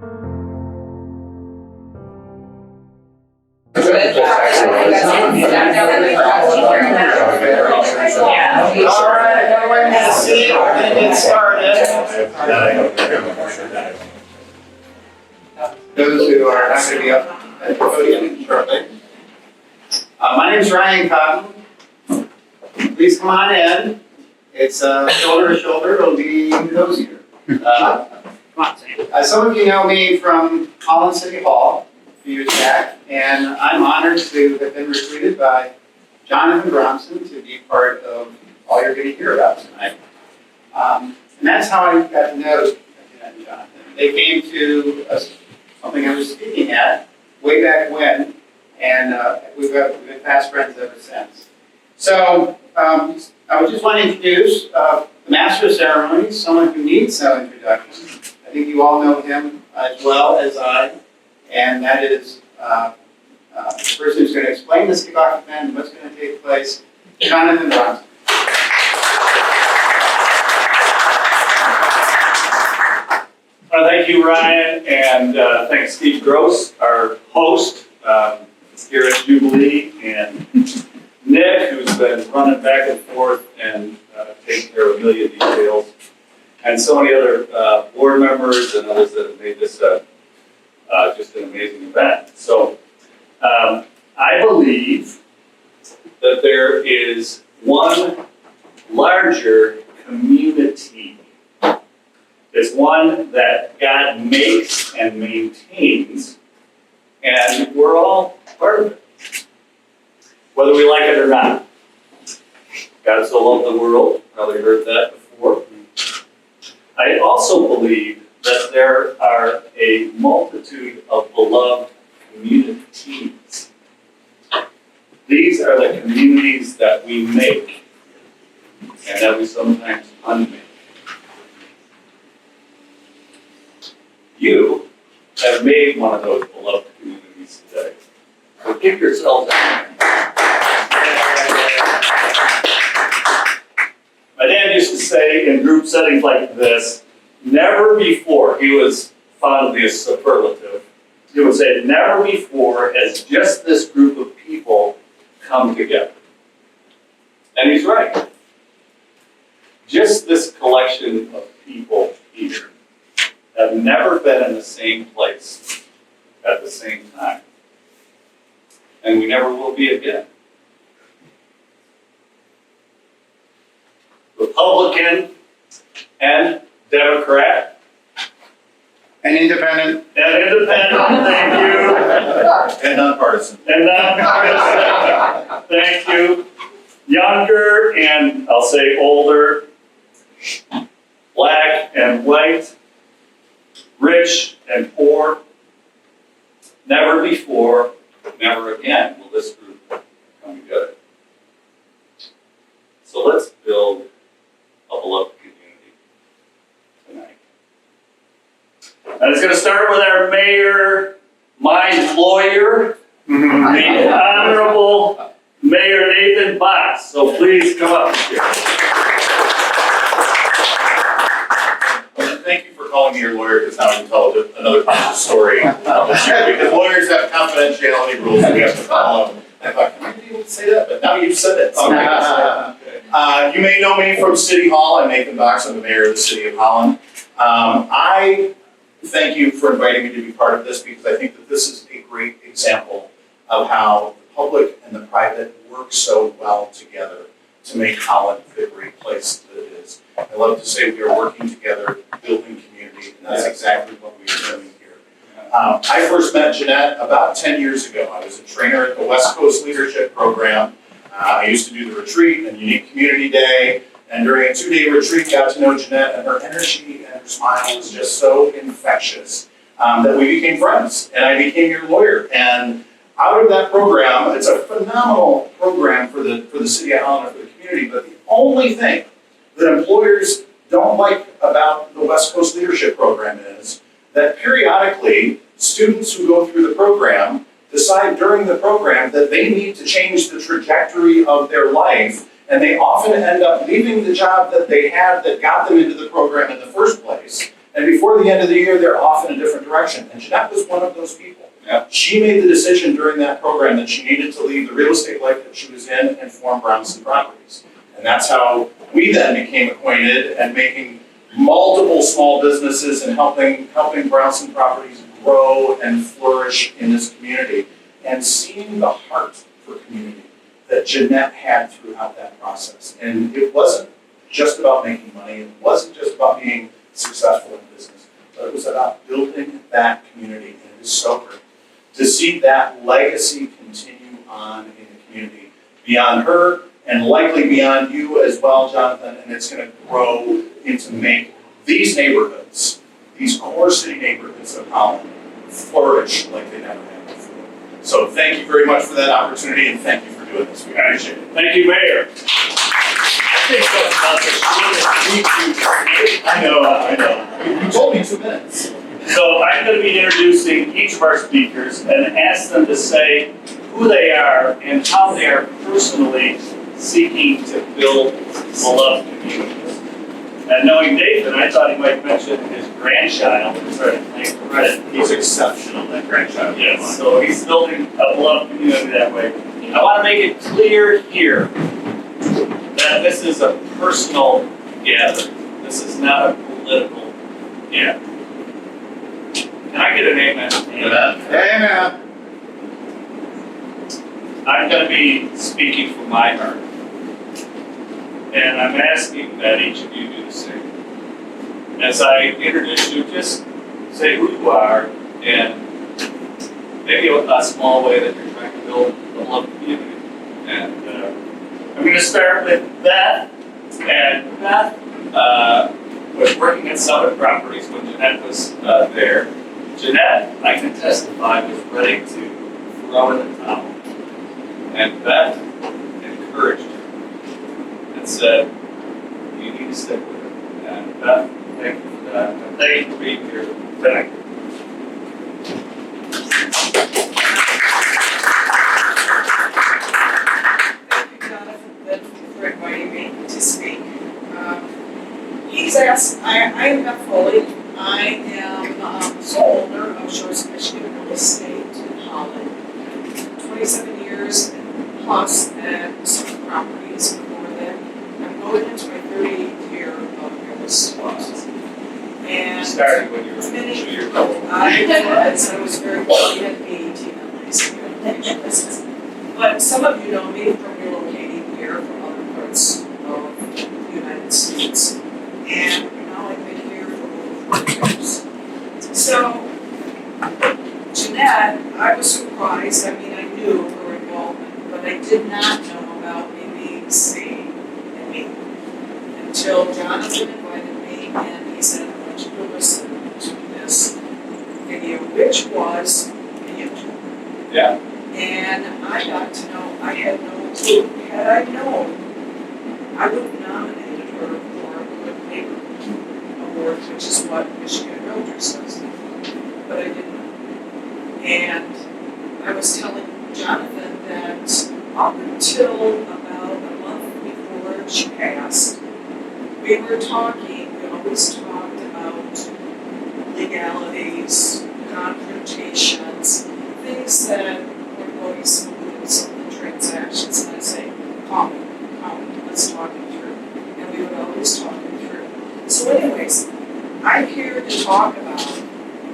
All right, everyone has a seat. We're going to get started. Those who are not going to be up at the podium shortly. My name is Ryan Cotton. Please come on in. It's shoulder to shoulder. It'll be cozier. Some of you know me from Holland City Hall a few years back, and I'm honored to have been recruited by Jonathan Brownson to be part of all you're going to hear about tonight. And that's how I got to know Jonathan. They came to something I was speaking at way back when, and we've been fast friends ever since. So I would just want to introduce the Master of Ceremonies, someone who needs no introduction. I think you all know him as well as I, and that is the person who's going to explain this kickoff event and what's going to take place, Jonathan Brownson. Thank you, Ryan, and thanks Steve Gross, our host here at Jubilee, and Nick, who's been running back and forth and taking care of a million details, and so many other board members and others that have made this just an amazing event. So I believe that there is one larger community. It's one that God makes and maintains, and we're all part of it, whether we like it or not. God so loved the world, probably heard that before. I also believe that there are a multitude of beloved communities. These are the communities that we make and that we sometimes unmake. You have made one of those beloved communities today. So give yourselves a hand. My dad used to say in group settings like this, never before, he was fond of the superlative, he would say, never before has just this group of people come together. And he's right. Just this collection of people here have never been in the same place at the same time. And we never will be again. Republican and Democrat. And independent. And independent, thank you. And nonpartisan. And nonpartisan, thank you. Younger and I'll say older. Black and white. Rich and poor. Never before, never again will this group come together. So let's build a beloved community tonight. And it's going to start with our mayor, my lawyer, the Honorable Mayor Nathan Bocks. So please come up here. Thank you for calling me your lawyer, because now I can tell another part of the story. Because lawyers have confidentiality rules that we have to follow. I thought, can I be able to say that? But now you've said it. So you may know me from City Hall. I'm Nathan Bocks. I'm the mayor of the City of Holland. I thank you for inviting me to be part of this, because I think that this is a great example of how the public and the private work so well together to make Holland the great place that it is. I love to say we are working together, building community, and that's exactly what we are doing here. I first met Jeanette about 10 years ago. I was a trainer at the West Coast Leadership Program. I used to do the retreat and Unique Community Day, and during a 2-day retreat, got to know Jeanette, and her energy and her smile was just so infectious that we became friends, and I became your lawyer. And out of that program, it's a phenomenal program for the City of Holland and for the community, but the only thing that employers don't like about the West Coast Leadership Program is that periodically, students who go through the program decide during the program that they need to change the trajectory of their life, and they often end up leaving the job that they had that got them into the program in the first place, And before the end of the year, they're off in a different direction. And Jeanette was one of those people. Yeah. She made the decision during that program that she needed to leave the real estate life that she was in and form Brownson Properties. And that's how we then became acquainted and making multiple small businesses and helping Brownson Properties grow and flourish in this community. And seeing the heart for community that Jeanette had throughout that process. And it wasn't just about making money, it wasn't just about being successful in business, but it was about building that community. And it is so great to see that legacy continue on in the community beyond her and likely beyond you as well, Jonathan, and it's going to grow into make these neighborhoods, these core city neighborhoods of Holland, flourish like they never have before. So thank you very much for that opportunity, and thank you for doing this. We appreciate it. Thank you, Mayor. I know. You told me 2 minutes. So I'm going to be introducing each of our speakers and ask them to say who they are and how they are personally seeking to build beloved communities. And knowing Nathan, I thought he might mention his grandchild and try to claim credit. He's exceptional, that grandchild. Yes, so he's building a beloved community that way. I want to make it clear here that this is a personal gathering. This is not a political gathering. Can I get an amen? Amen. I'm going to be speaking from my heart. And I'm asking that each of you do the same. As I introduce you, just say who you are and maybe a small way that you're trying to build a beloved community. And I'm going to start with Beth. And Beth was working at Southard Properties when Jeanette was there. Jeanette, I can testify, was ready to throw in the towel. And Beth encouraged her and said, you need to stick with it. And Beth, thank you for that. And thank you for being here tonight. Thank you, Jonathan, for inviting me to speak. He's asked, I am Beth Foley. I am sole owner of Schulist Real Estate in Holland. 27 years plus at some properties before that. I'm going into my 38th year of real estate. And You started when you were 2 years old. I was very young, at 18 at least. But some of you know me from relocating here from other parts of the United States. And now I've been here for over 4 years. So, Jeanette, I was surprised. I mean, I knew her involvement, but I did not know about me being sane in me until Jonathan invited me and he said, I want you to listen to this video, which was in YouTube. Yeah. And I got to know, I had no clue. Had I known, I would have nominated her for a Good Neighbor Award, which is what Michigan Realtors does. But I didn't know. And I was telling Jonathan that up until about a month before she passed, we were talking, we always talked about legalities, confrontations, things that were going smooth in some of the transactions. And I'd say, call me, let's talk it through. And we would always talk it through. So anyways, I'm here to talk about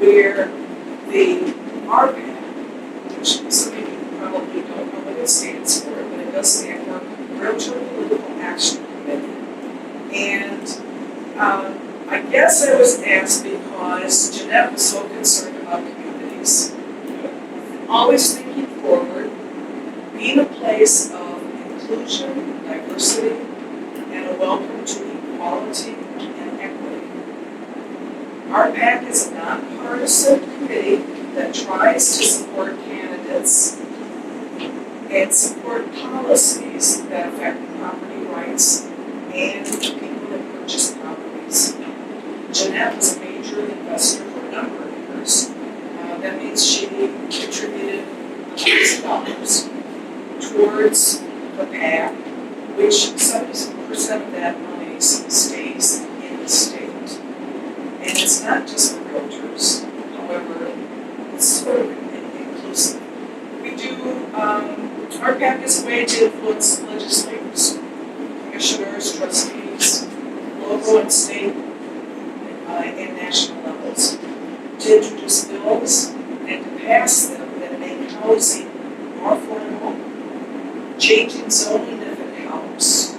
where the RPAC, which some of you probably don't know what it stands for, but it does stand for Realtor Political Action Committee. And I guess I was asked because Jeanette was so concerned about communities. Always thinking forward, being a place of inclusion, diversity, and a welcome to equality and equity. Our PAC is a nonpartisan committee that tries to support candidates and support policies that affect property rights and people that purchase properties. Jeanette was a major investor for a number of years. That means she contributed $1,000 towards the PAC, which 70% of that money stays in the state. And it's not just for realtors, however, it's sort of inclusive. We do, our PAC is a way to influence legislators, commissioners, trustees, local and state, and national levels, to introduce bills and to pass them that make housing more affordable, changing zoning if it helps,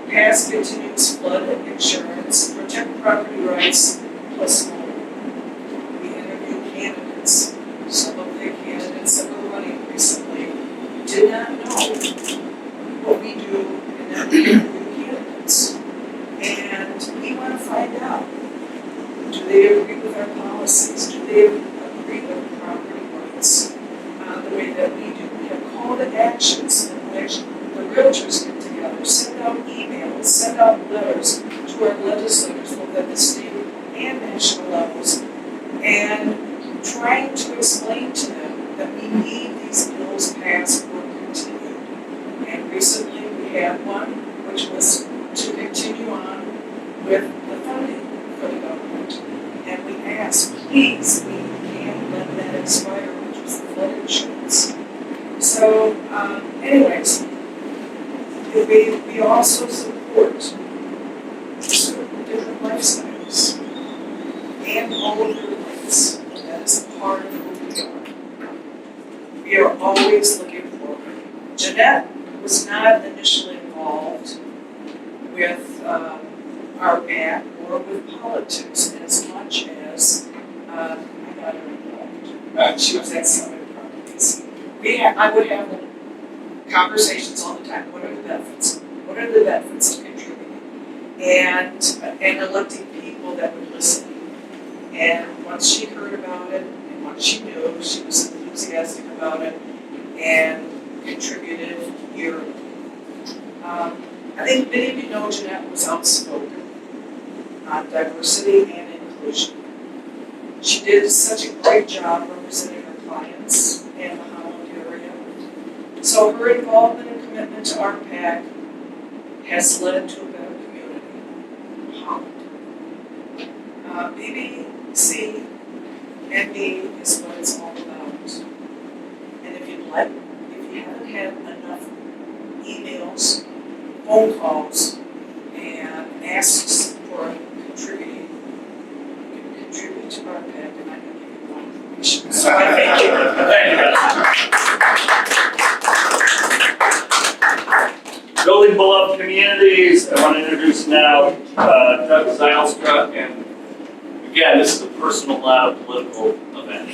pass continuous flood insurance, protect property rights, plus more. We interview candidates. Some of the candidates that were running recently did not know what we do, and then we interview candidates. And we want to find out, do they agree with our policies? Do they agree with property rights the way that we do? We have call to actions in which the realtors get together, send out emails, send out letters to our legislators, both at the state and national levels, and trying to explain to them that we need these bills passed or continued. And recently we had one which was to continue on with the funding for the government. And we asked, please, we can't let that expire, which was the flood insurance. So, anyways, we also support different lifestyles and all of their rights. That is part of who we are. We are always looking forward. Jeanette was not initially involved with our PAC or with politics as much as I got her involved. She was at Southern Properties. I would have conversations all the time. What are the benefits? What are the benefits of contributing? And electing people that would listen. And once she heard about it, and once she knew, she was enthusiastic about it and contributed yearly. I think many of you know Jeanette was outspoken on diversity and inclusion. She did such a great job representing her clients and the Holland area. So her involvement and commitment to our PAC has led to a better community, Holland. BBC and me is what it's all about. And if you haven't had enough emails, phone calls, and asks for contributing, you can contribute to our PAC, and I can give you more information. So I thank you. Building beloved communities, I want to introduce now Doug Zylstra, and again, this is a personal, not a political event.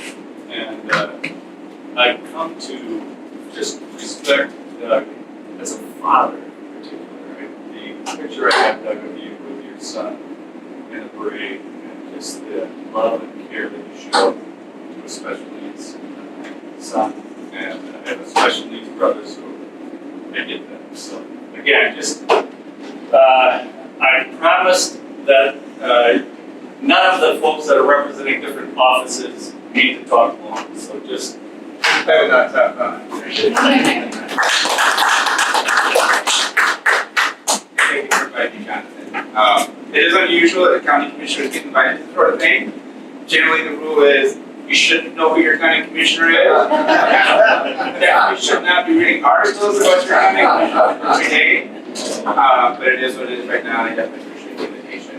And I come to just respect Doug as a father in particular. Right? The picture I have, Doug, of you with your son in the parade, and just the love and care that you show to a special needs son, and I have a special needs brother, so I get that. So again, just I promised that none of the folks that are representing different offices need to talk long. So just That was not tough, huh? Thank you for inviting me, Jonathan. It is unusual that the county commissioners get invited to this sort of thing. Generally, the rule is you shouldn't know who your county commissioner is. Definitely should not be reading articles about your county commissioner every day. But it is what it is right now, and I definitely appreciate the invitation.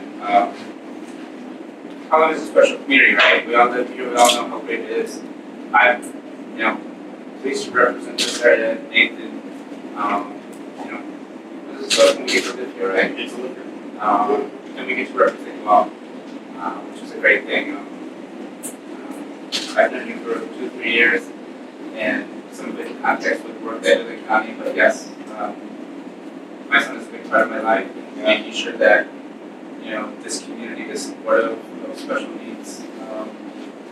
Holland is a special community, right? We all live here, we all know how great it is. I'm, pleased to represent this area, Nathan. This is something we get to live here, right? It's a liquor. And we get to represent you all, which is a great thing. I've known you for 2-3 years, and some of it in context with work that I do in the county, but yes, my son is a big part of my life, and making sure that, this community is supportive of special needs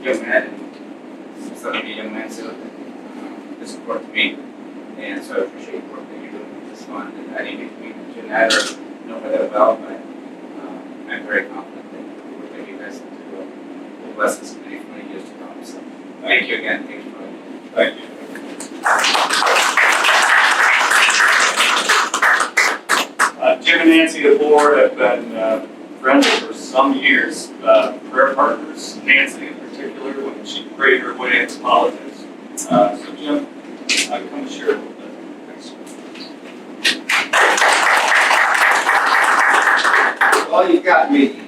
young men, and some of the young men too, is important to me, and so I appreciate the work that you're doing with this fund, and I didn't get to meet Jeanette or know her that well, but I'm very confident that the work that you guys can do will bless this community for many years to come, so thank you again, thank you for having me. thank you. Jim and Nancy DeBoer have been friends for some years. prayer partners, Nancy in particular, when she prayed her way into politics. So Jim, come and share a little bit. Thanks. Well, you've got me,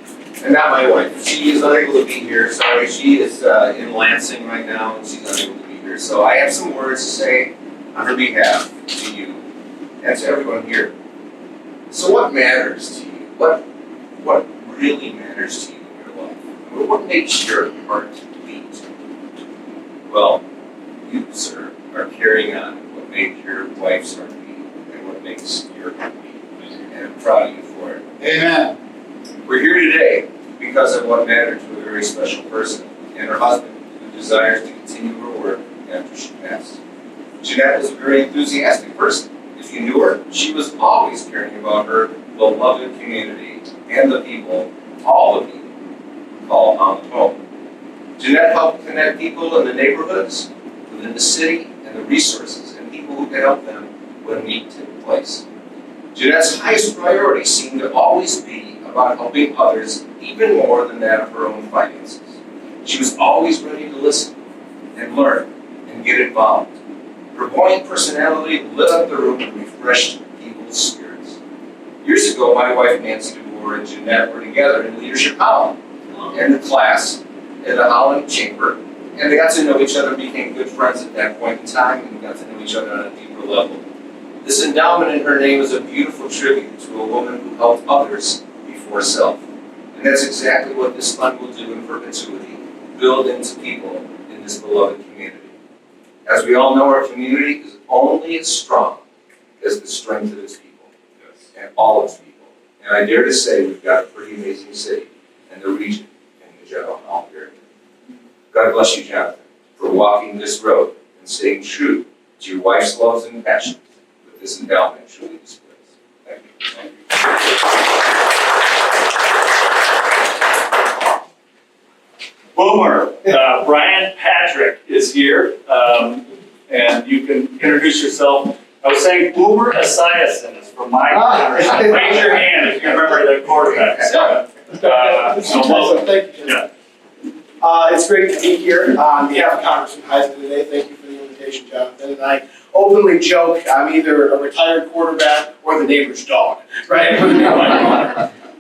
and not my wife. She is unable to be here. Sorry, she is in Lansing right now, and she's unable to be here. So I have some words to say on her behalf to you and to everyone here. So what matters to you? What really matters to you in your life? I mean, what makes your heart beat? Well, you, sir, are carrying on what made your wife's heart beat and what makes your heart beat. And I'm proud of you for it. Amen. We're here today because of what mattered to a very special person and her husband who desires to continue her work after she passed. Jeanette was a very enthusiastic person. If you knew her, she was always caring about her beloved community and the people, all the people, who call Holland home. Jeanette helped connect people in the neighborhoods, within the city, and the resources and people who could help them when need took place. Jeanette's highest priority seemed to always be about helping others even more than that of her own finances. She was always ready to listen and learn and get involved. Her buoyant personality lit up the room and refreshed people's spirits. Years ago, my wife Nancy DeBoer and Jeanette were together in Leadership Holland and the class in the Holland Chamber, and they got to know each other, became good friends at that point in time, and got to know each other on a deeper level. This endowment in her name is a beautiful tribute to a woman who helped others before self. And that's exactly what this fund will do in perpetuity, build into people in this beloved community. As we all know, our community is only as strong as the strength of its people, and all its people. And I dare to say we've got a pretty amazing city and the region in the general Holland area. God bless you, Jonathan, for walking this road and staying true to your wife's loves and passions that this endowment truly displays. Thank you. Thank you. Boomer, Brian Patrick is here, and you can introduce yourself. I was saying Boomer Esiason is from my generation. Raise your hand if you remember the quarterbacks. Thank you, Jim. It's great to be here on behalf of Congressman Heisman today. Thank you for the invitation, Jonathan. And I openly joke I'm either a retired quarterback or the neighbor's dog, right?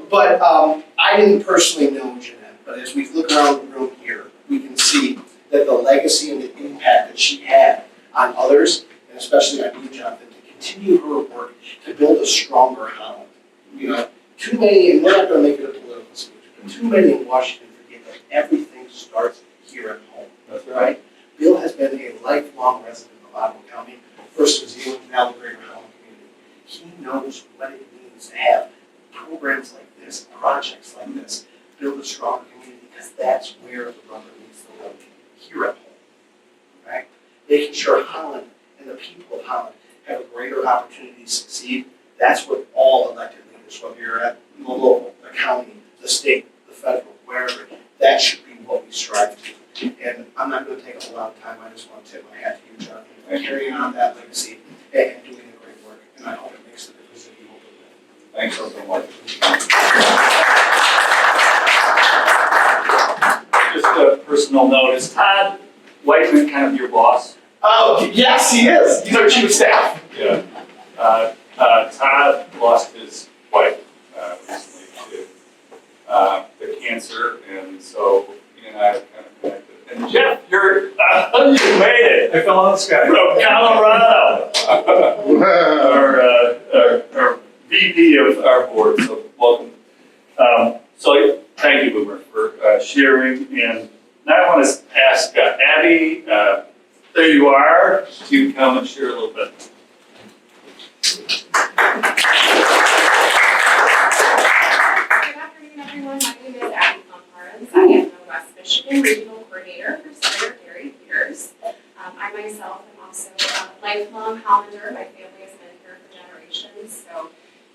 But I didn't personally know Jeanette, but as we look around the room here, we can see that the legacy and the impact that she had on others, and especially on you, Jonathan, to continue her work to build a stronger Holland. You know, too many, and we're not going to make it a political speech, but too many in Washington forget that everything starts here at home. That's Right? Bill has been a lifelong resident of Ottawa County, first New Zealand, now the Greater Holland community. He knows what it means to have programs like this, projects like this, build a strong community, because that's where the rubber meets the road, here at home. Right? Making sure Holland and the people of Holland have a greater opportunity to succeed. That's what all elected leaders, whether you're at the local, the county, the state, the federal, wherever, that should be what we strive to. And I'm not going to take a lot of time. I just want to tip my hat to you, Jonathan, for carrying on that legacy and doing the great work. And I hope it makes the difference that you hope it will. Thanks so much. Just a personal note, is Todd Whiteman kind of your boss? Oh, yes, he is. He's our chief of staff. Yeah. Todd lost his wife recently to cancer, and so he and I have kind of connected. And Jeff, you made it. I fell out of the sky. From Colorado. our VP of our board, so welcome. So thank you, Boomer, for sharing. And now I want to ask Abby, there you are, to come and share a little bit. Good afternoon, everyone. My name is Abby Komparens. I am the West Michigan Regional Coordinator for Southard Rose. I myself am also a lifelong Hollander. My family has been here for generations. So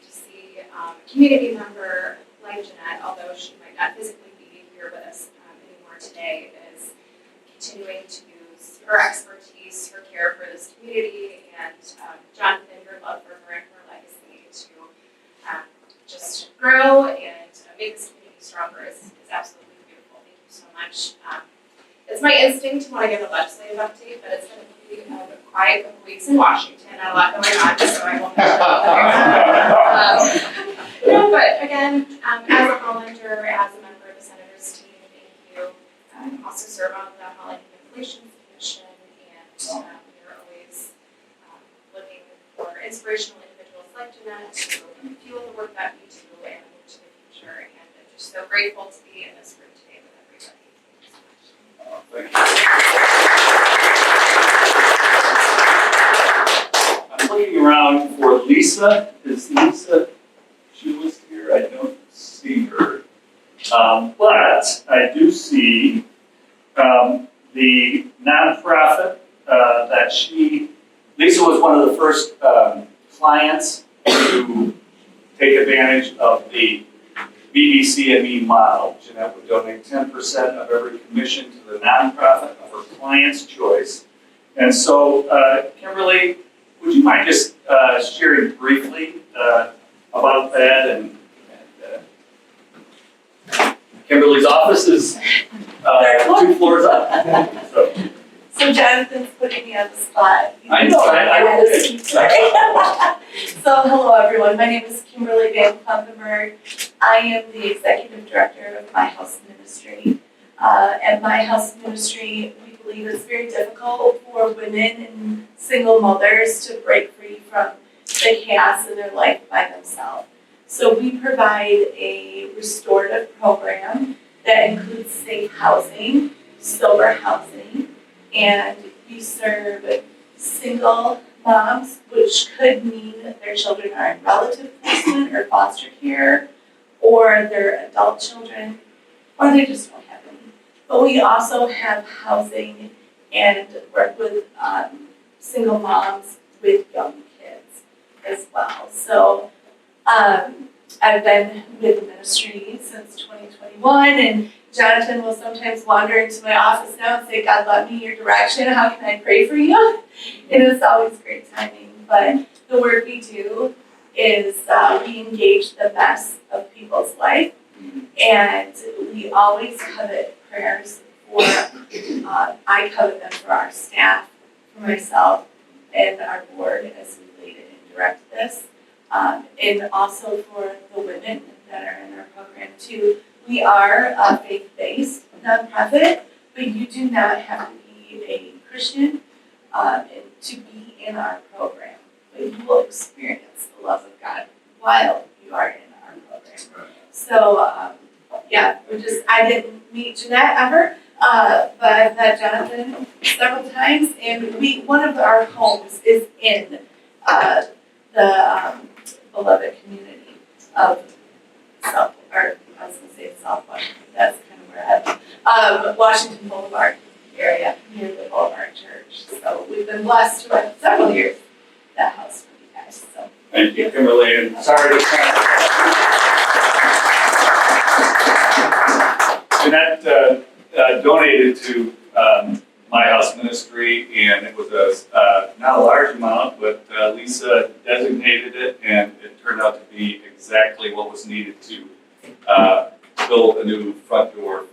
to see a community member like Jeanette, although she might not physically be here with us anymore today, is continuing to use her expertise, her care for this community, and Jonathan, your love for her and her legacy to just grow and make this community stronger is absolutely beautiful. much. It's my instinct to want to give a legislative update, but it's going to be a quiet couple weeks in Washington, not a lot going on, so I won't no, but again, as a Hollander, as a member of the Senator's team, thank you. I also serve on the Holland Relations Commission, and we're always looking for inspirational individuals like Jeanette to fuel the work that we do and move to the future. And I'm just so grateful to be in this room today with everybody. Thank you so much. I'm looking around for Lisa. Is Lisa Schulist here? I don't see her. But I do see the nonprofit that Lisa was one of the first clients to take advantage of the BBC&E model. Jeanette would donate 10% of every commission to the nonprofit of her client's choice. And so, Kimberly, would you mind just sharing briefly about that? And Kimberly's office is 2 floors up. So Jonathan's putting me on the spot. I know, I know. So hello everyone, my name is Kimberly VanKlompenberg. I am the executive director of My House Ministry. At My House Ministry, we believe it's very difficult for women and single mothers to break free from the chaos in their life by themselves. So we provide a restorative program that includes safe housing, sober housing, and we serve single moms, which could mean that their children are in relative placement or foster care, or their adult children, or they just don't have any. But we also have housing and work with single moms with young kids as well. So I've been with the ministry since 2021, and Jonathan will sometimes wander into my office now and say, God led me your direction, how can I pray for you? And it's always great timing. But the work we do is we engage the mess of people's life, and we always covet prayers for, I covet them for our staff, for myself, and our board as we lead and direct this, and also for the women that are in our program too. We are a faith-based nonprofit, but you do not have to be a Christian to be in our program. But you will experience the love of God while you are in our program. So, I didn't meet Jeanette ever, but I've met Jonathan several times, and one of our homes is in the beloved community of South Washington, that's kind of where I am. Washington Boulevard area, near the Boulevard Church. So we've been blessed to have several years that house for you guys. So Thank you, Kimberly, and sorry to Jeanette donated to My House Ministry, and it was not a large amount, but Lisa designated it, and it turned out to be exactly what was needed to build a new front door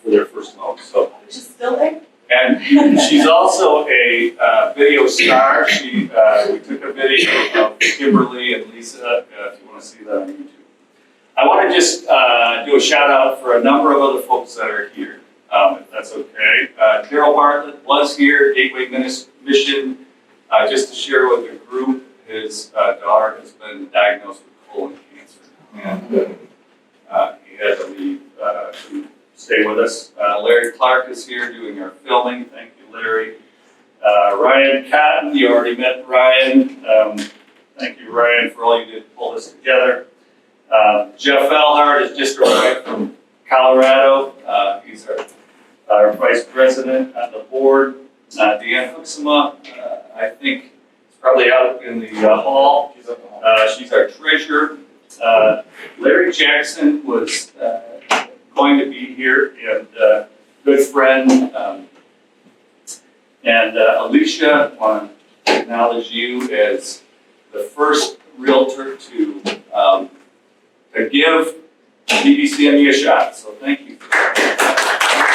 for their first home. So, which is still there. and she's also a video star. We took a video of Kimberly and Lisa. If you want to see that on YouTube, I want to just do a shout out for a number of other folks that are here, if that's okay. Darryl Bartlett was here, Gateway Mission, just to share with the group. His daughter has been diagnosed with colon cancer, and he had to leave to stay with us. Larry Clark is here doing our filming. Thank you, Larry. Ryan Cotton, you already met Ryan. Thank you, Ryan, for all you did to pull this together. Jeff Elhart has just arrived from Colorado. He's our vice president on the board. Deanne Hoeksema, I think, is probably out in the hall. She's our treasurer. Larry Jackson was going to be here, and good friend. And Alicia, I want to acknowledge you as the first realtor to give BBC&E a shot. So thank you for that.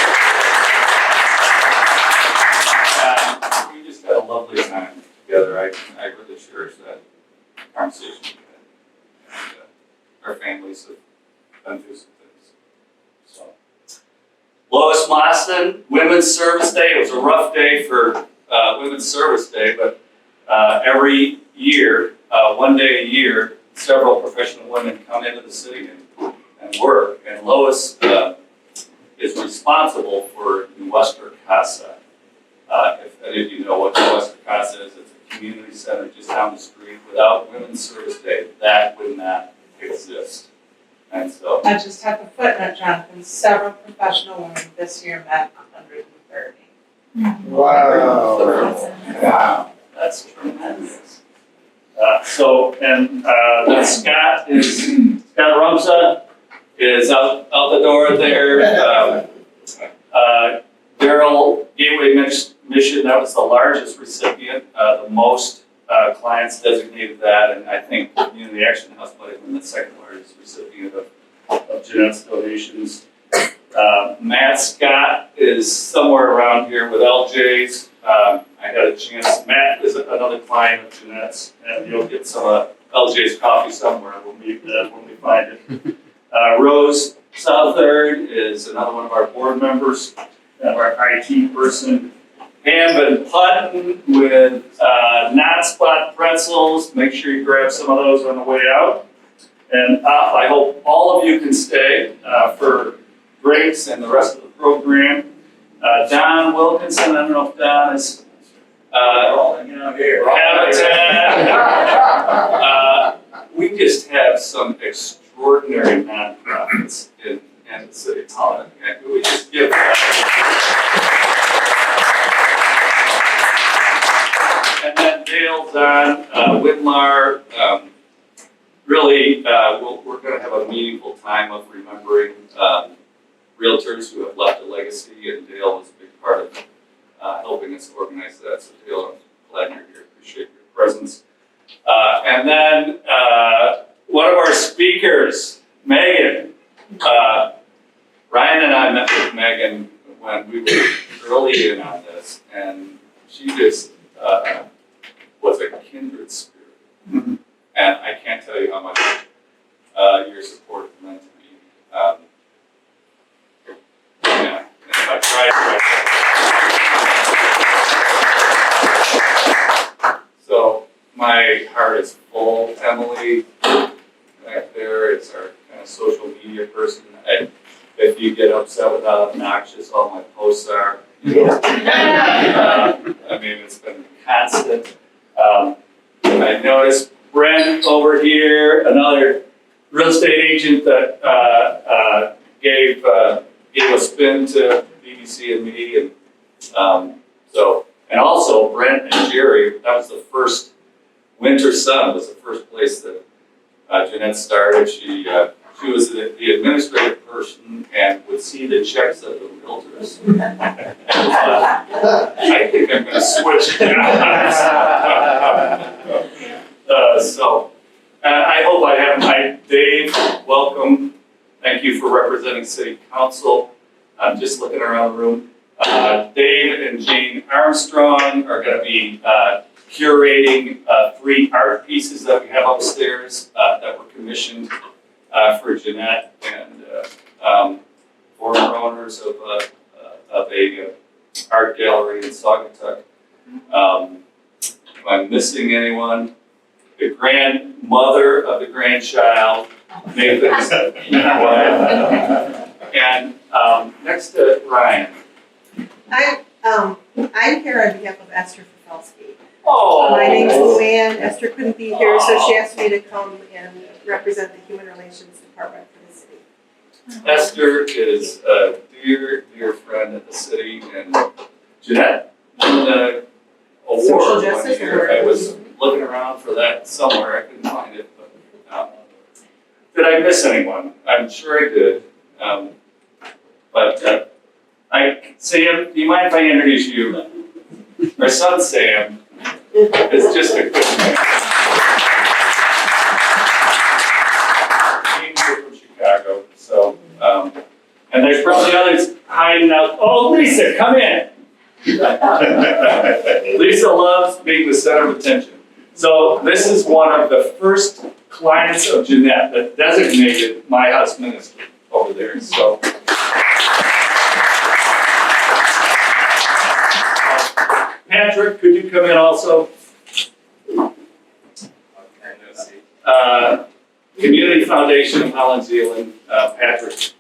Maassen Women's Service Day. It was a rough day for Women's Service Day, but every year, one day a year, several professional women come into the city and work. And Lois is responsible for Nuestra Casa. If any of you know what Nuestra Casa is, it's a community center just down the street. Without Women's Service Day, that would not exist. And so, I just have a footnote, Jonathan, several professional women this year met 130. Wow. that's tremendous. And Scott Rumpsa is out the door there. Darryl Gateway Mission, that was the largest recipient, the most clients designated that, and I think Community Action House might have been the second largest recipient of Jeanette's donations. Matt Scott is somewhere around here with LJ's. I had a chance, Matt is another client of Jeanette's, and you'll get some LJ's coffee somewhere when we find it. Rose Southard is another one of our board members, our IT person. VanPutten with non-spot pretzels. Make sure you grab some of those on the way out. And I hope all of you can stay for drinks and the rest of the program. Don Wilkinson, I don't know if Don is Habitat. We just have some extraordinary nonprofits in the city of Holland. And we just give And then Dale, Zahn, Whitmar, really, we're going to have a meaningful time of remembering realtors who have left a legacy, and Dale was a big part of helping us organize that. So Dale, I'm glad you're here. Appreciate your presence. And then one of our speakers, Megan. Ryan and I met with Megan when we were early in on this, and she just was a kindred spirit. Mm-hmm. And I can't tell you how much your support meant to me. Yeah, and I tried. So my heart is full. Emily back there is our kind of social media person. If you get upset with how obnoxious all my posts are, I mean, it's been constant. I noticed Brent over here, another real estate agent that gave a spin to BBC and me, and and also Brent and Jerry. That was the first Winter Sun was the first place that Jeanette started. She was the administrative person and would see the checks of the realtors. I think I'm going to switch jobs. I hope I have Dave, welcome. Thank you for representing City Council. I'm just looking around the room. Dave and Jane Armstrong are going to be curating 3 art pieces that we have upstairs that were commissioned for Jeanette and former owners of a art gallery in Saugatuck. If I'm missing anyone, the grandmother of the grandchild, Nathan's wife. And next to Ryan. I'm here on behalf of Esther Fafelsky. Oh. My name's Luann. Esther couldn't be here, so she asked me to come and represent the Human Relations Department for the city. Esther is a dear, dear friend of the city, and Jeanette won the award Social one Justice year. Award. I was looking around for that somewhere. I couldn't find it, but did I miss anyone? I'm sure I did. Sam, do you mind if I introduce you? Our son Sam is just a good man. He's here from Chicago, so and there's probably others hiding out. Oh, Lisa, come in. Lisa loves being the center of attention. So this is one of the first clients of Jeanette that designated my house ministry over there. So Patrick, could you come in also? Community Foundation of Holland Zealand, Patrick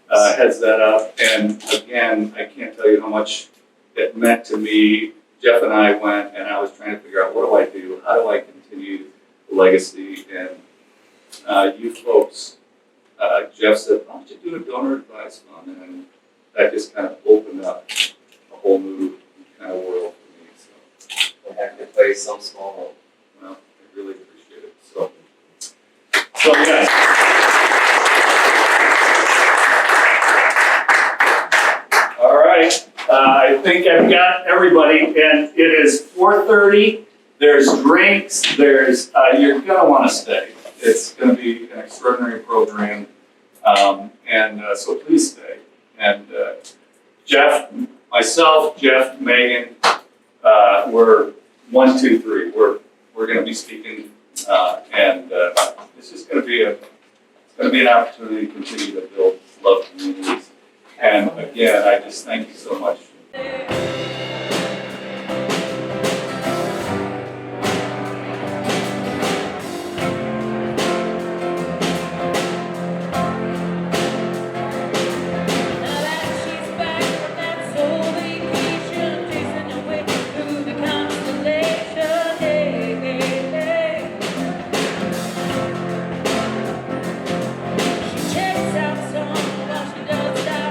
heads that up. And again, I can't tell you how much it meant to me. Jeff and I went and I was trying to figure out, what do I do? How do I continue the legacy? And you folks, Jeff said, why don't you do a donor advised fund? And that just kind of opened up a whole new kind of world for me. So We'll have to play some small role. well, I really appreciate it. So yes. All right, I think I've got everybody, and it is 4:30. There's drinks. There's you're gonna want to stay. It's gonna be an extraordinary program, and so please stay. And Jeff, myself, Jeff, Megan, we're 1, 2, 3. We're gonna be speaking, and this is gonna be an opportunity to continue to build love communities. And again, I just thank you so much. Checks out some while she does that.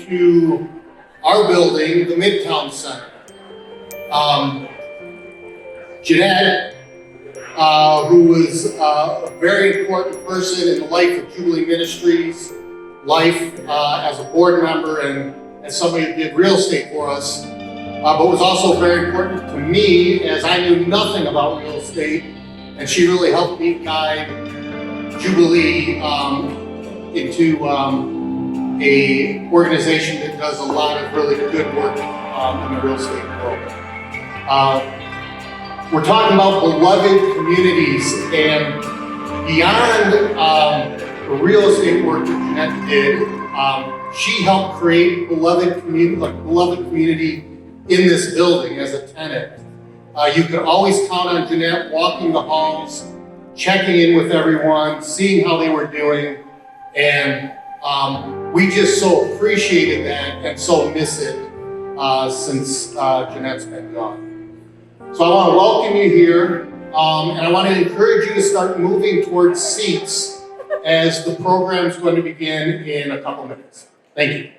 to our building, the Midtown Center. Jeanette, who was a very important person in the life of Jubilee Ministries, life as a board member and as somebody who did real estate for us, but was also very important to me as I knew nothing about real estate, and she really helped me guide Jubilee into a organization that does a lot of really good work in the real estate world. We're talking about beloved communities, and beyond the real estate work that Jeanette did, she helped create beloved community in this building as a tenant. You could always count on Jeanette walking the halls, checking in with everyone, seeing how they were doing, and we just so appreciated that and so miss it since Jeanette's been gone. So I want to welcome you here, and I want to encourage you to start moving towards seats as the program's going to begin in a couple minutes. Thank you.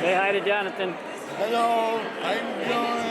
Say hi to Jonathan. Hello, I'm John.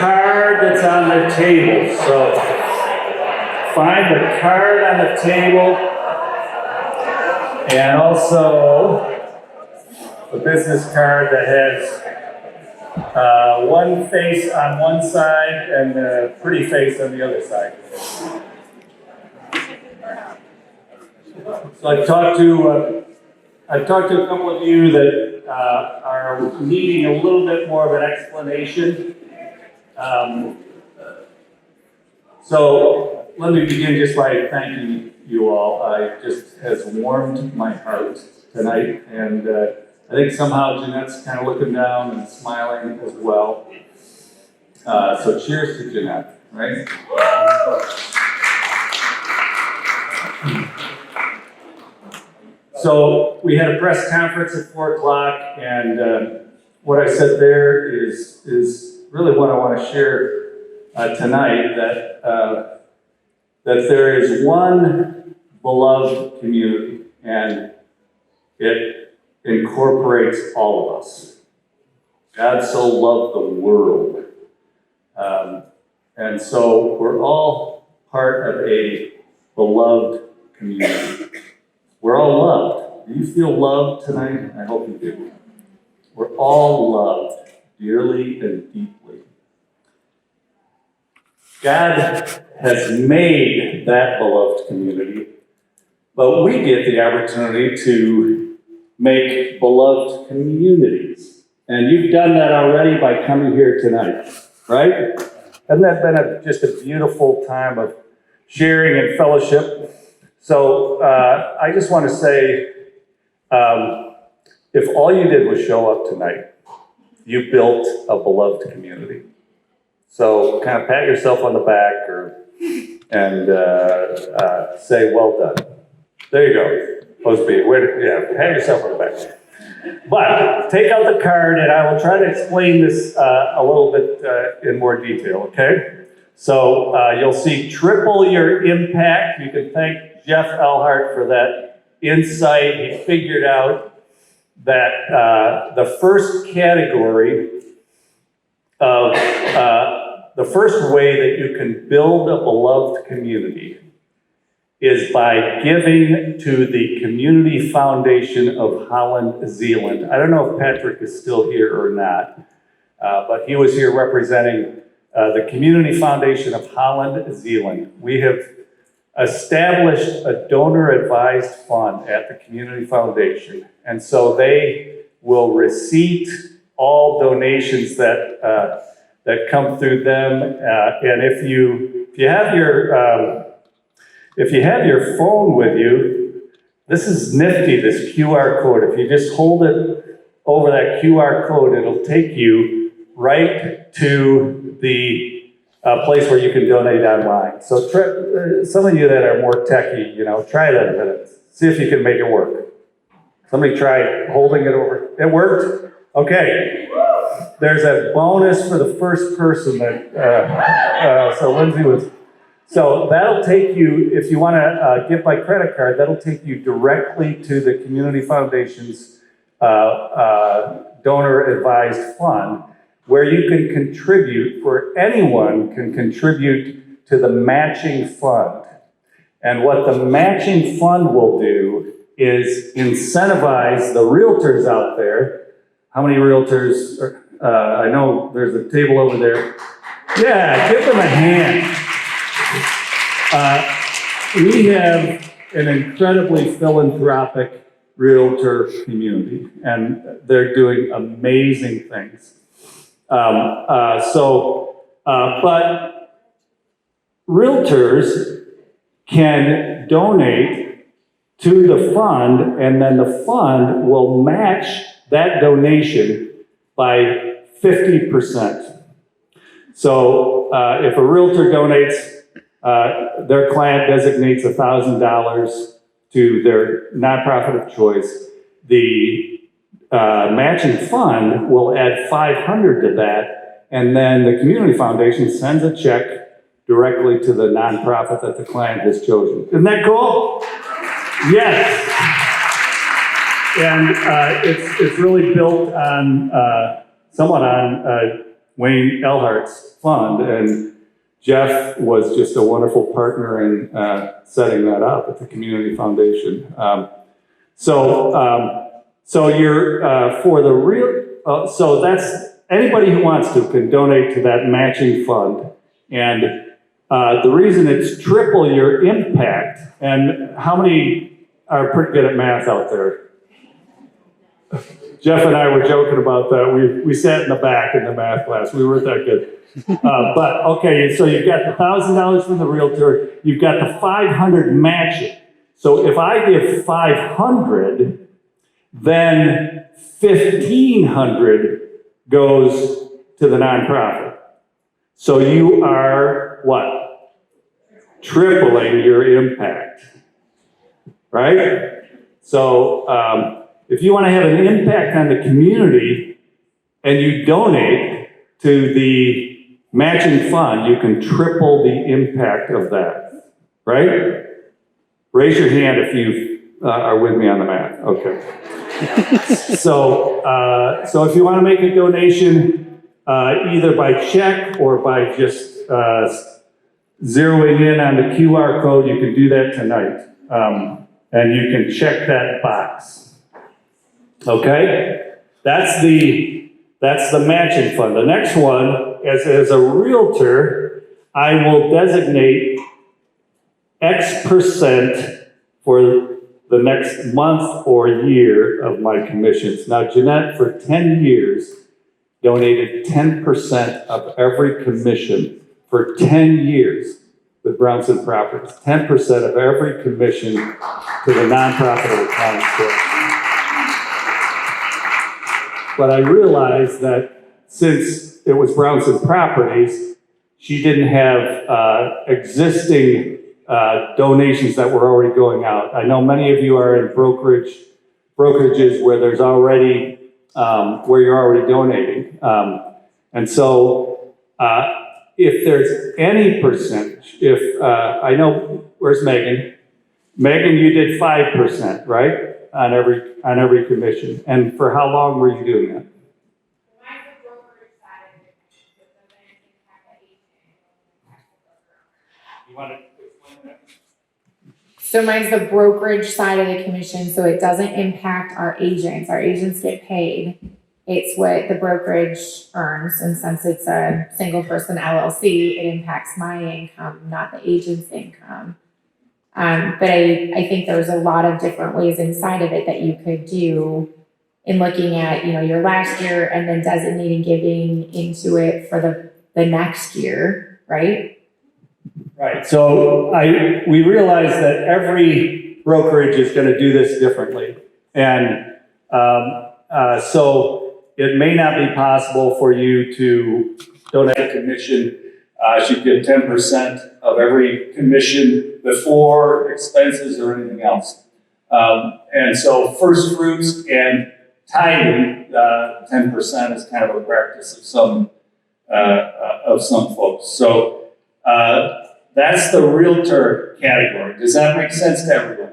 card that's on the table. So find the card on the table and also the business card that has one face on one side and a pretty face on the other side. So I've talked to a couple of you that are needing a little bit more of an explanation. So let me begin just by thanking you all. It just has warmed my heart tonight, and I think somehow Jeanette's kind of looking down and smiling as well. So cheers to Jeanette, right? So we had a press conference at 4 o'clock, and what I said there is really what I want to share tonight, that there is one beloved community, and it incorporates all of us. God so loved the world. And so we're all part of a beloved community. We're all loved. Do you feel loved tonight? I hope you do. We're all loved dearly and deeply. God has made that beloved community, but we get the opportunity to make beloved communities. And you've done that already by coming here tonight, right? Hasn't that been just a beautiful time of sharing and fellowship? So I just want to say, if all you did was show up tonight, you built a beloved community. So kind of pat yourself on the back and say, well done. There you go. Supposed to be, pat yourself on the back. But take out the card and I will try to explain this a little bit in more detail, okay? So you'll see triple your impact. You can thank Jeff Elhart for that insight. He figured out that the first category of the first way that you can build a beloved community is by giving to the Community Foundation of Holland, Zeeland. I don't know if Patrick is still here or not, but he was here representing the Community Foundation of Holland, Zeeland. We have established a donor-advised fund at the Community Foundation, and so they will receipt all donations that come through them. And if you have your phone with you, this is nifty, this QR code. If you just hold it over that QR code, it'll take you right to the place where you can donate online. So some of you that are more techie, try that a minute. See if you can make it work. Somebody try holding it over. It worked? Okay. There's a bonus for the first person that, so Lindsay was. So that'll take you, if you want to give by credit card, that'll take you directly to the Community Foundation's donor-advised fund, where you can contribute, where anyone can contribute to the matching fund. And what the matching fund will do is incentivize the realtors out there. How many realtors? I know there's a table over there. Yeah, give them a hand. We have an incredibly philanthropic realtor community, and they're doing amazing things. But realtors can donate to the fund, and then the fund will match that donation by 50%. So if a realtor donates, their client designates $1,000 to their nonprofit of choice, the matching fund will add $500 to that, and then the Community Foundation sends a check directly to the nonprofit that the client has chosen. Isn't that cool? Yes. And it's really built on somewhat on Wayne Elhart's fund, and Jeff was just a wonderful partner in setting that up at the Community Foundation. So you're for the real. So that's anybody who wants to can donate to that matching fund, and the reason it's triple your impact. And how many are pretty good at math out there? Jeff and I were joking about that. We sat in the back in the math class. We weren't that good. But okay, so you've got the $1,000 from the realtor. You've got the 500 matching. So if I give 500, then 1,500 goes to the nonprofit. So you are what? Tripling your impact, right? So if you want to have an impact on the community and you donate to the matching fund, you can triple the impact of that, right? Raise your hand if you are with me on the math. Okay. So if you want to make a donation, either by check or by just zeroing in on the QR code, you can do that tonight. And you can check that box. Okay? That's the matching fund. The next one, as a realtor, I will designate X% for the next month or year of my commissions. Now, Jeanette, for 10 years, donated 10% of every commission for 10 years with Brownson Properties. 10% of every commission to the nonprofit of the county store. But I realized that since it was Brownson Properties, she didn't have existing donations that were already going out. I know many of you are in brokerages where there's already, where you're already donating. And so if there's any percentage, I know, where's Megan? Megan, you did 5%, right? On every commission. And for how long were you doing that? You want to explain that? So mine's the brokerage side of the commission, so it doesn't impact our agents. Our agents get paid. It's what the brokerage earns, and since it's a single person LLC, it impacts my income, not the agent's income. But I think there's a lot of different ways inside of it that you could do in looking at, your last year and then designating giving into it for the next year, right? Right. So we realize that every brokerage is going to do this differently. And so it may not be possible for you to donate a commission. She'd get 10% of every commission before expenses or anything else. And so first fruits and tithing, 10% is kind of a practice of some folks. So that's the realtor category. Does that make sense to everyone?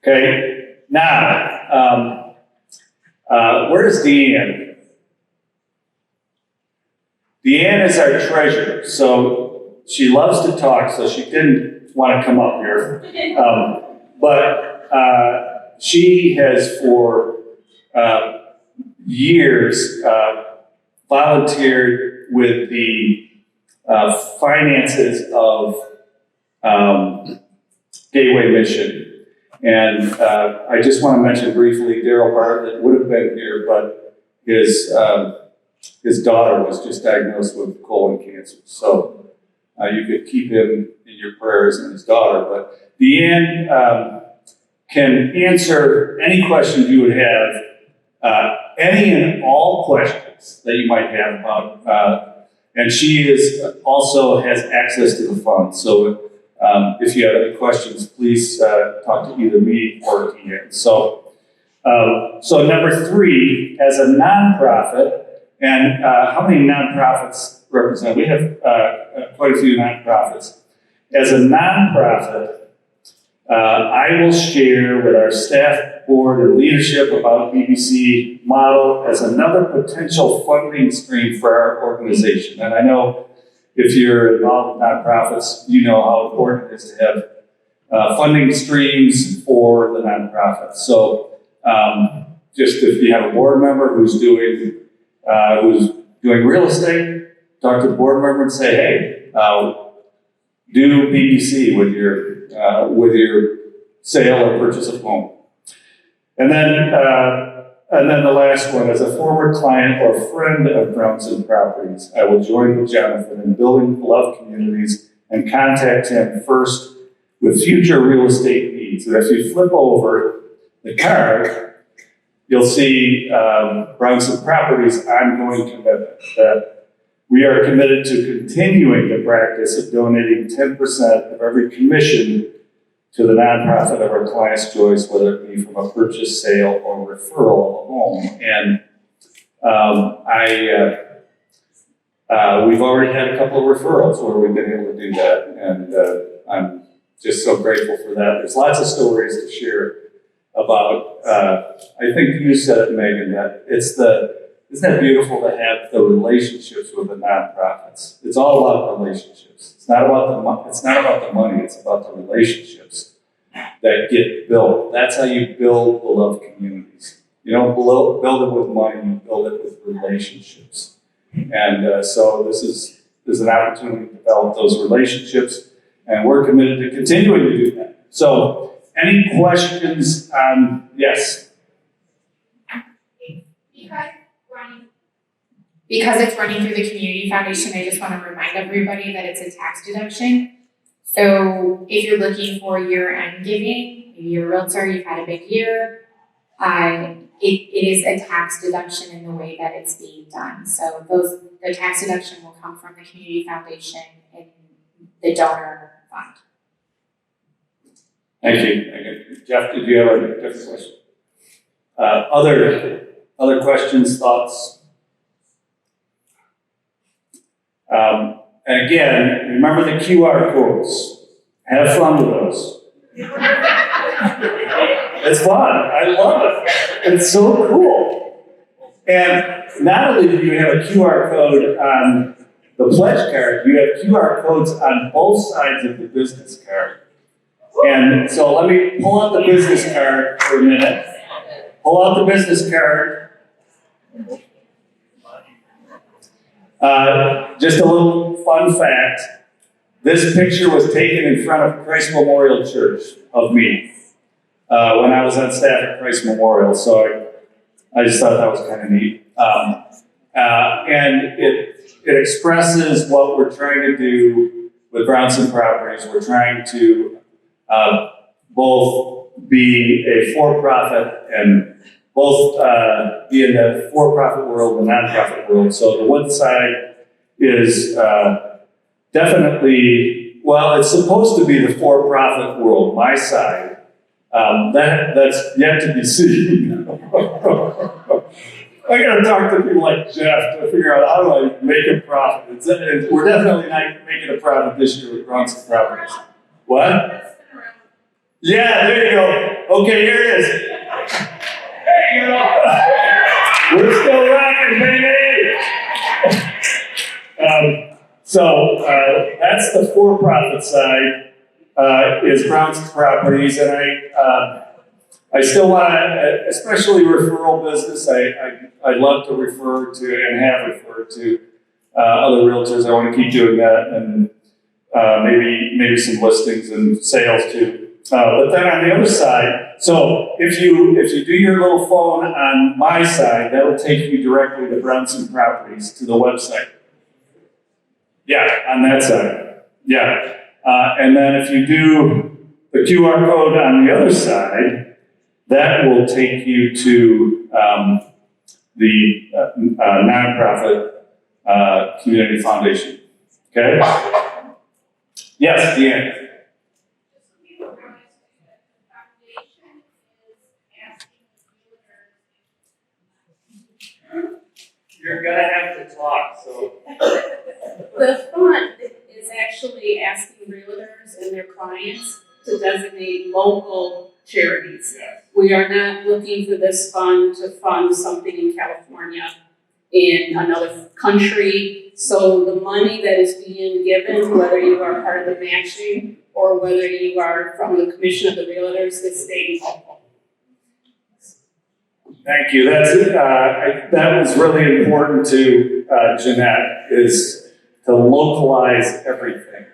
Okay. Now, where's Deanne? Deanne is our treasurer, so she loves to talk, so she didn't want to come up here. But she has for years volunteered with the finances of Gateway Mission. And I just want to mention briefly, Daryl Bartlett would have been here, but his daughter was just diagnosed with colon cancer. So you could keep him in your prayers and his daughter. But Deanne can answer any questions you would have, any and all questions that you might have about, and she also has access to the fund. So if you have any questions, please talk to either me or Deanne. So number 3, as a nonprofit, and how many nonprofits represent? We have quite a few nonprofits. As a nonprofit, I will share with our staff, board, and leadership about BBC model as another potential funding stream for our organization. And I know if you're involved with nonprofits, you know how important it is to have funding streams for the nonprofits. So just if you have a board member who's doing real estate, talk to the board member and say, hey, do BBC with your sale or purchase of home. And then the last one, as a former client or friend of Brownson Properties, I will join with Jonathan in building beloved communities and contact him first with future real estate needs. And if you flip over the card, you'll see Brownson Properties' ongoing commitment that we are committed to continuing the practice of donating 10% of every commission to the nonprofit of our client's choice, whether it be from a purchase, sale, or referral of a home. And we've already had a couple of referrals where we've been able to do that, and I'm just so grateful for that. There's lots of stories to share about, I think you said it, Megan, that isn't it beautiful to have the relationships with the nonprofits? It's all about relationships. It's not about the money, it's about the relationships that get built. That's how you build beloved communities. You don't build it with money, you build it with relationships. And so this is an opportunity to develop those relationships, and we're committed to continuing to do that. So, any questions on, yes? Because it's running through the community foundation, I just want to remind everybody that it's a tax deduction. So if you're looking for year-end giving, maybe you're a realtor, you've had a big year, it is a tax deduction in the way that it's being done. So the tax deduction will come from the community foundation and the donor fund. Thank you. Jeff, did you have a different question? Other questions, thoughts? And again, remember the QR codes. Have fun with those. It's fun. I love it. It's so cool. And not only do you have a QR code on the pledge card, you have QR codes on both sides of the business card. And so let me pull out the business card for a minute. Pull out the business card. Just a little fun fact. This picture was taken in front of Christ Memorial Church of me when I was on staff at Christ Memorial. So I just thought that was kind of neat. And it expresses what we're trying to do with Brownson Properties. We're trying to both be a for-profit and both be in the for-profit world and nonprofit world. So the one side is definitely, well, it's supposed to be the for-profit world, my side. That's yet to be seen. I gotta talk to people like Jeff to figure out how do I make a profit. We're definitely not making a profit this year with Brownson Properties. What? Yeah, there you go. Okay, here it is. We're still rocking, baby! So that's the for-profit side, is Brownson Properties, and I still want to, especially referral business, I love to refer to and have referred to other realtors. I want to keep doing that, and maybe some listings and sales too. But then on the other side, so if you do your little phone on my side, that'll take you directly to Brownson Properties, to the website. Yeah, on that side. Yeah. And then if you do the QR code on the other side, that will take you to the nonprofit community foundation. Okay? Yes, Deanne. You're gonna have to talk, so. The fund is actually asking realtors and their clients to designate local charities. We are not looking for this fund to fund something in California, in another country. So the money that is being given, whether you are part of the matching or whether you are from the Commission of the Realtors, is staying local. Thank you. That was really important to Jeanette, is to localize everything,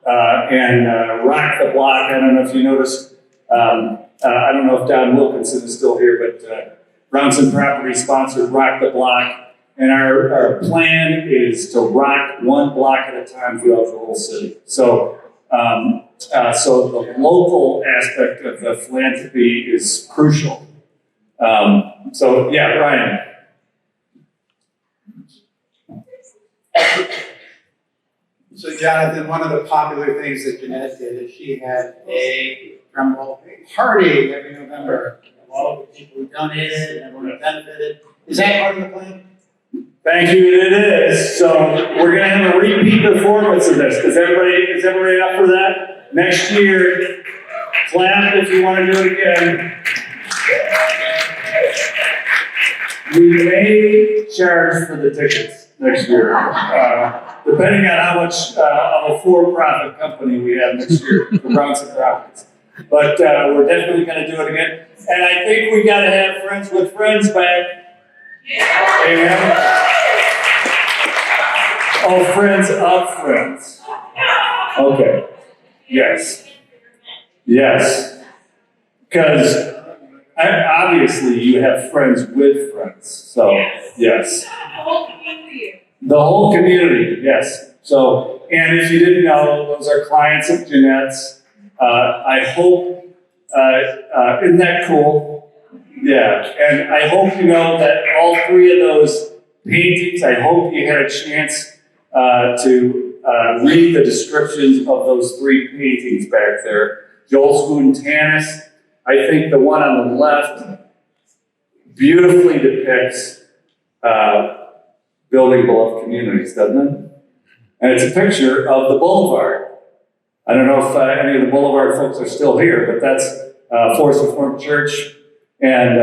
and rock the block. I don't know if you noticed, I don't know if Don Wilkinson is still here, but Brownson Property sponsored Rock the Block, and our plan is to rock one block at a time throughout the whole city. So the local aspect of the philanthropy is crucial. Ryan. So Jonathan, one of the popular things that Jeanette did is she had a drumroll party every November. All the people who donated and everyone who benefited. Is that part of the plan? Thank you, it is. So we're gonna have a repeat performance of this. Is everybody up for that? Next year, clap if you wanna do it again. We may charge for the tickets next year, depending on how much of a for-profit company we have next year, the Brownson Properties. But we're definitely gonna do it again. And I think we gotta have Friends with Friends back. Amen. Oh, friends of friends. Okay. Yes. Yes. Because obviously you have friends with friends. So, yes. The whole community, yes. So, and if you didn't know, those are clients of Jeanette's. I hope, isn't that cool? Yeah, and I hope you know that all three of those paintings, I hope you had a chance to read the descriptions of those three paintings back there. Joel Spoontanis, I think the one on the left beautifully depicts building beloved communities, doesn't it? And it's a picture of the boulevard. I don't know if any of the boulevard folks are still here, but that's Forest Reformed Church. And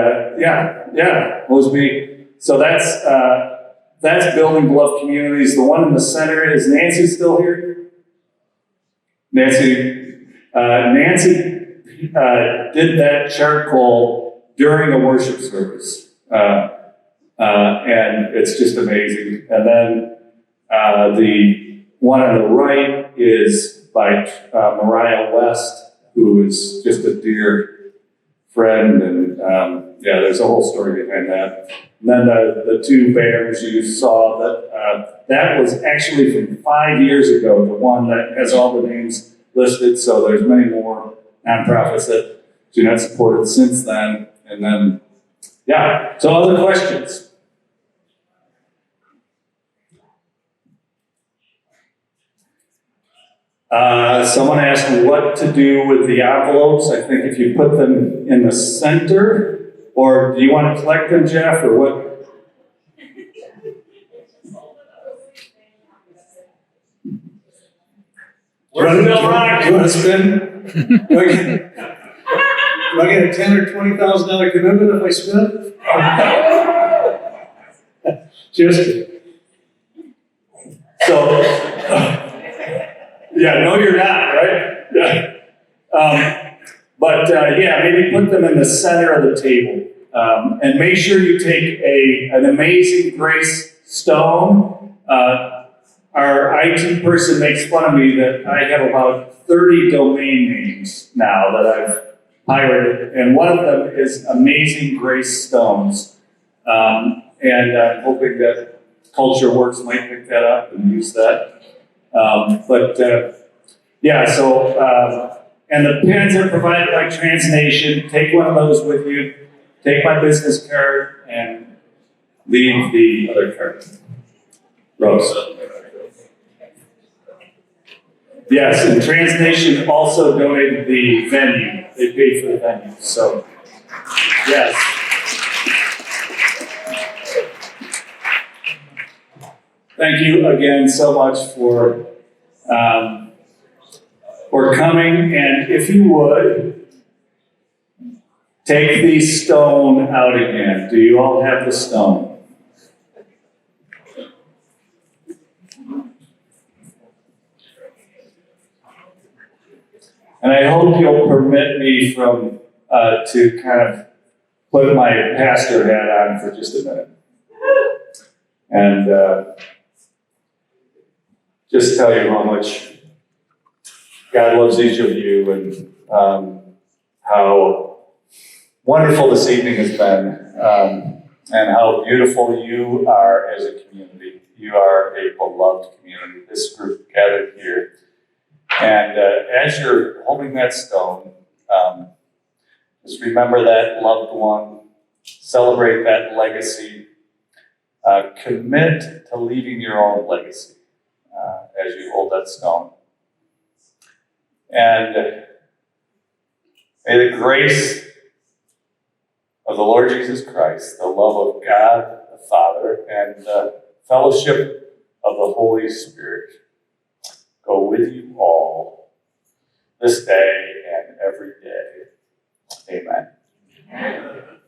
Mosby. So that's building beloved communities. The one in the center, is Nancy still here? Nancy did that charcoal during a worship service. And it's just amazing. And then the one on the right is by Mariah West, who is just a dear friend, and there's a whole story behind that. And then the two banners you saw, that was actually from 5 years ago, the one that has all the names listed, so there's many more nonprofits that Jeanette supported since then. And then, so other questions? Someone asked me what to do with the envelopes. I think if you put them in the center, or do you want to collect them, Jeff, or what? Do you want to spend? Do I get a $10,000 or $20,000 commitment if I spend? Just so. No, you're not, right? Yeah. Maybe put them in the center of the table. And make sure you take an Amazing Grace stone. Our IT person makes fun of me that I have about 30 domain names now that I've pirated, and one of them is Amazing Grace Stones. And I'm hoping that Culture Works might pick that up and use that. And the pins are provided by TransNation. Take one of those with you. Take my business card and leave the other card. Rose. Yes, and TransNation also donated the venue. They paid for the venue, so yes. Thank you again so much for for coming, and if you would, take the stone out again. Do you all have the stone? And I hope you'll permit me to kind of put my pastor hat on for just a minute. And just tell you how much God loves each of you and how wonderful this evening has been, and how beautiful you are as a community. You are a beloved community, this group gathered here. And as you're holding that stone, just remember that loved one, celebrate that legacy, commit to leaving your own legacy as you hold that stone. And may the grace of the Lord Jesus Christ, the love of God the Father, and the fellowship of the Holy Spirit go with you all this day and every day. Amen.